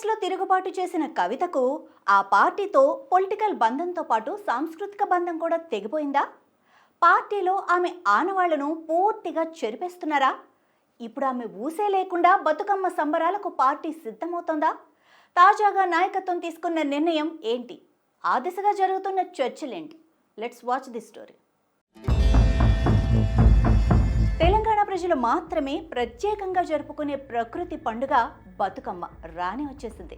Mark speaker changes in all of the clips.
Speaker 1: బీఆర్ఎస్లో తిరుగుబాటు చేసిన కవితకు ఆ పార్టీతో పొలిటికల్ బంధంతో పాటు సాంస్కృతిక బంధం కూడా తెగిపోయిందా? పార్టీలో ఆమె ఆనవాళ్లను పూర్తిగా చెరిపేస్తున్నారా? ఇప్పుడు ఆమె ఊసే లేకుండా బతుకమ్మ సంబరాలకు పార్టీ సిద్ధమవుతోందా? తాజాగా నాయకత్వం తీసుకున్న నిర్ణయం ఏంటి? ఆ దిశగా జరుగుతున్న చర్చలేంటి? Let's watch the story. Telangana ప్రజలు మాత్రమే ప్రత్యేకంగా జరుపుకునే ప్రకృతి పండుగ బతుకమ్మ రాని వచ్చేసింది.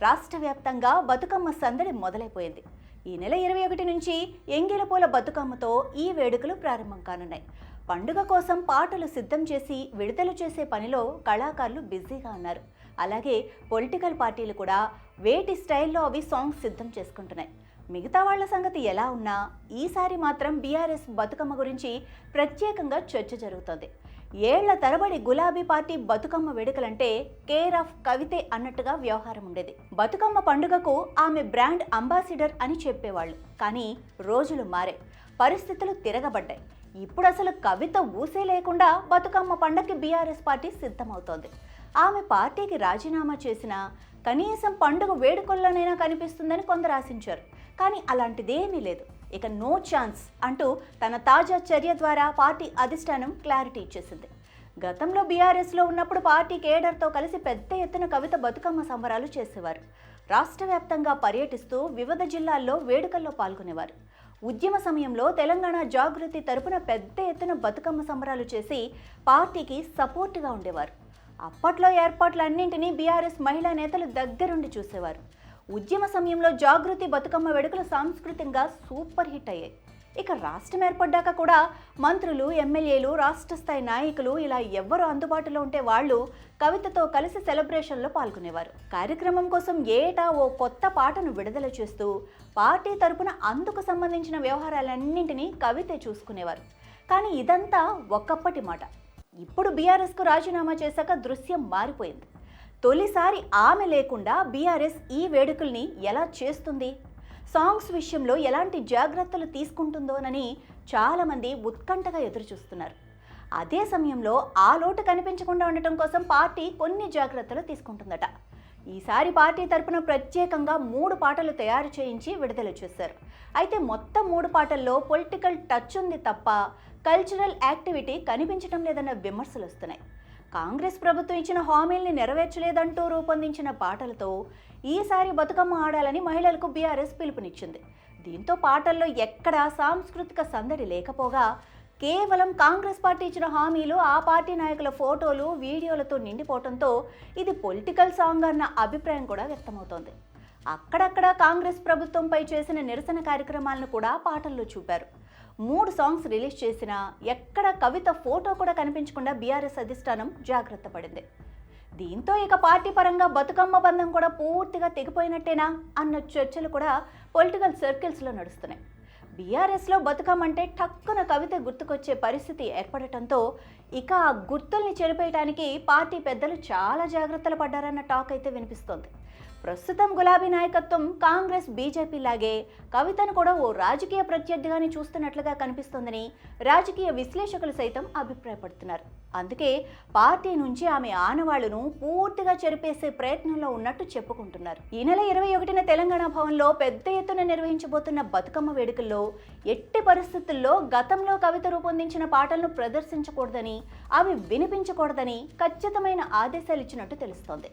Speaker 1: రాష్ట్ర వ్యాప్తంగా బతుకమ్మ సందడి మొదలైపోయింది. ఈ నెల 21 నుంచి ఎంగిలపూల బతుకమ్మతో ఈ వేడుకలు ప్రారంభం కానున్నాయి. పండుగ కోసం పాటలు సిద్ధం చేసి విడుదల చేసే పనిలో కళాకారులు బిజీగా ఉన్నారు. అలాగే పొలిటికల్ పార్టీలు కూడా వేటి స్టైల్లో అవి సాంగ్స్ సిద్ధం చేసుకుంటున్నాయి. మిగతా వాళ్ల సంగతి ఎలా ఉన్నా ఈసారి మాత్రం బీఆర్ఎస్ బతుకమ్మ గురించి ప్రత్యేకంగా చర్చ జరుగుతోంది. ఏళ్ల తరబడి గులాబీ పార్టీ బతుకమ్మ వేడుకలంటే కేర్ ఆఫ్ కవితే అన్నట్టుగా వ్యవహారం ఉండేది. బతుకమ్మ పండుగకు ఆమె బ్రాండ్ అంబాసిడర్ అని చెప్పేవాళ్ళు. కానీ రోజులు మారే, పరిస్థితులు తిరగబడ్డాయి. ఇప్పుడు అసలు కవిత ఊసే లేకుండా బతుకమ్మ పండగకి బీఆర్ఎస్ పార్టీ సిద్ధమవుతోంది. ఆమె పార్టీకి రాజీనామా చేసినా కనీసం పండుగ వేడుకల్లోనైనా కనిపిస్తుందని కొందరు ఆశించారు. కానీ అలాంటిదేమీ లేదు. ఇక నో ఛాన్స్ అంటూ తన తాజా చర్య ద్వారా పార్టీ అధిష్టానం క్లారిటీ ఇచ్చేసింది. గతంలో బీఆర్ఎస్లో ఉన్నప్పుడు పార్టీ కేడర్తో కలిసి పెద్ద ఎత్తున కవిత బతుకమ్మ సంబరాలు చేసేవారు. రాష్ట్ర వ్యాప్తంగా పర్యటిస్తూ వివిధ జిల్లాల్లో వేడుకల్లో పాల్గొనేవారు. ఉద్యమ సమయంలో తెలంగాణ జాగృతి తరపున పెద్ద ఎత్తున బతుకమ్మ సంబరాలు చేసి పార్టీకి సపోర్టుగా ఉండేవారు. అప్పట్లో ఏర్పాట్లన్నింటినీ బీఆర్ఎస్ మహిళా నేతలు దగ్గరుండి చూసేవారు. ఉద్యమ సమయంలో జాగృతి బతుకమ్మ వేడుకలు సాంస్కృతికంగా సూపర్ హిట్ అయ్యాయి. ఇక రాష్ట్రం ఏర్పడ్డాక కూడా మంత్రులు, ఎమ్మెల్యేలు, రాష్ట్ర స్థాయి నాయకులు ఇలా ఎవ్వరు అందుబాటులో ఉంటే వాళ్ళు కవితతో కలిసి సెలబ్రేషన్లో పాల్గొనేవారు. కార్యక్రమం కోసం ఏటా ఓ కొత్త పాటను విడుదల చేస్తూ పార్టీ తరపున అందుకు సంబంధించిన వ్యవహారాలన్నింటినీ కవితే చూసుకునేవారు. కానీ ఇదంతా ఒకప్పటి మాట. ఇప్పుడు బీఆర్ఎస్కు రాజీనామా చేశాక దృశ్యం మారిపోయింది. తొలిసారి ఆమె లేకుండా బీఆర్ఎస్ ఈ వేడుకల్ని ఎలా చేస్తుంది, సాంగ్స్ విషయంలో ఎలాంటి జాగ్రత్తలు తీసుకుంటుందోనని చాలామంది ఉత్కంఠగా ఎదురుచూస్తున్నారు. అదే సమయంలో ఆ లోటు కనిపించకుండా ఉండటం కోసం పార్టీ కొన్ని జాగ్రత్తలు తీసుకుంటుందట. ఈసారి పార్టీ తరపున ప్రత్యేకంగా 3 పాటలు తయారు చేయించి విడుదల చేశారు. అయితే మొత్తం 3 పాటల్లో పొలిటికల్ టచ్ ఉంది తప్ప కల్చరల్ యాక్టివిటీ కనిపించడం లేదన్న విమర్శలు వస్తున్నాయి. కాంగ్రెస్ ప్రభుత్వం ఇచ్చిన హామీల్ని నెరవేర్చలేదంటూ రూపొందించిన పాటలతో ఈసారి బతుకమ్మ ఆడాలని మహిళలకు బీఆర్ఎస్ పిలుపునిచ్చింది. దీంతో పాటల్లో ఎక్కడా సాంస్కృతిక సందడి లేకపోగా కేవలం కాంగ్రెస్ పార్టీ ఇచ్చిన హామీలు, ఆ పార్టీ నాయకుల ఫోటోలు, వీడియోలతో నిండిపోవడంతో ఇది పొలిటికల్ సాంగ్ అన్న అభిప్రాయం కూడా వ్యక్తమవుతోంది. అక్కడక్కడ కాంగ్రెస్ ప్రభుత్వంపై చేసిన నిరసన కార్యక్రమాలను కూడా పాటల్లో చూపారు. 3 సాంగ్స్ రిలీజ్ చేసినా ఎక్కడ కవిత ఫోటో కూడా కనిపించకుండా బీఆర్ఎస్ అధిష్టానం జాగ్రత్త పడింది. దీంతో ఇక పార్టీ పరంగా బతుకమ్మ బంధం కూడా పూర్తిగా తెగిపోయినట్టేనా అన్న చర్చలు కూడా పొలిటికల్ సర్కిల్స్లో నడుస్తున్నాయి. బీఆర్ఎస్లో బతుకమ్మ అంటే టక్కున కవిత గుర్తుకొచ్చే పరిస్థితి ఏర్పడటంతో ఇక ఆ గుర్తుల్ని చెరిపేయడానికి పార్టీ పెద్దలు చాలా జాగ్రత్తలు పడ్డారన్న టాక్ అయితే వినిపిస్తోంది. ప్రస్తుతం గులాబీ నాయకత్వం కాంగ్రెస్, బీజేపీ లాగే కవితను కూడా ఓ రాజకీయ ప్రత్యర్థిగానే చూస్తున్నట్లుగా కనిపిస్తోందని రాజకీయ విశ్లేషకులు సైతం అభిప్రాయపడుతున్నారు. అందుకే పార్టీ నుంచి ఆమె ఆనవాళ్లను పూర్తిగా చెరిపేసే ప్రయత్నంలో ఉన్నట్టు చెప్పుకుంటున్నారు. ఈ నెల 21న తెలంగాణ భవన్లో పెద్ద ఎత్తున నిర్వహించబోతున్న బతుకమ్మ వేడుకల్లో ఎట్టి పరిస్థితుల్లో గతంలో కవిత రూపొందించిన పాటలను ప్రదర్శించకూడదని, అవి వినిపించకూడదని ఖచ్చితమైన ఆదేశాలు ఇచ్చినట్టు తెలుస్తోంది.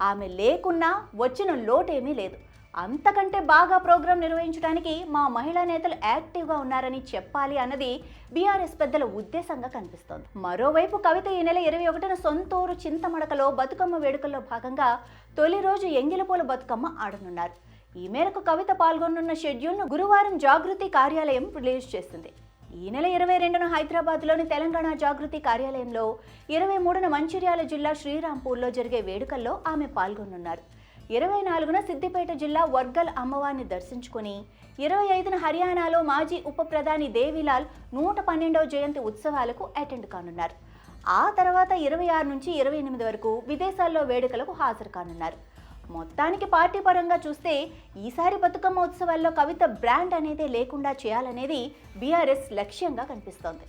Speaker 1: ఆమె లేకున్నా వచ్చిన లోటేమీ లేదు. అంతకంటే బాగా ప్రోగ్రాం నిర్వహించడానికి మా మహిళా నేతలు యాక్టివ్గా ఉన్నారని చెప్పాలి అన్నది బీఆర్ఎస్ పెద్దల ఉద్దేశంగా కనిపిస్తోంది. మరోవైపు కవిత ఈ నెల 21న సొంతూరు చింతమడకలో బతుకమ్మ వేడుకల్లో భాగంగా తొలి రోజు ఎంగిలపూల బతుకమ్మ ఆడనున్నారు. ఈ మేరకు కవిత పాల్గొనున్న షెడ్యూల్ను గురువారం జాగృతి కార్యాలయం రిలీజ్ చేసింది. ఈ నెల 22న హైదరాబాద్లోని తెలంగాణ జాగృతి కార్యాలయంలో, 23న మంచిర్యాల జిల్లా శ్రీరాంపూర్లో జరిగే వేడుకల్లో ఆమె పాల్గొనున్నారు. 24న సిద్దిపేట జిల్లా వర్గల్ అమ్మవారిని దర్శించుకుని 25న హర్యానాలో మాజీ ఉప ప్రధాని దేవిలాల్ 112వ జయంతి ఉత్సవాలకు అటెండ్ కానున్నారు. ఆ తర్వాత 26 నుంచి 28 వరకు విదేశాల్లో వేడుకలకు హాజరు కానున్నారు. మొత్తానికి పార్టీ పరంగా చూస్తే ఈసారి బతుకమ్మ ఉత్సవాల్లో కవిత బ్రాండ్ అనేది లేకుండా చేయాలనేది బీఆర్ఎస్ లక్ష్యంగా కనిపిస్తోంది.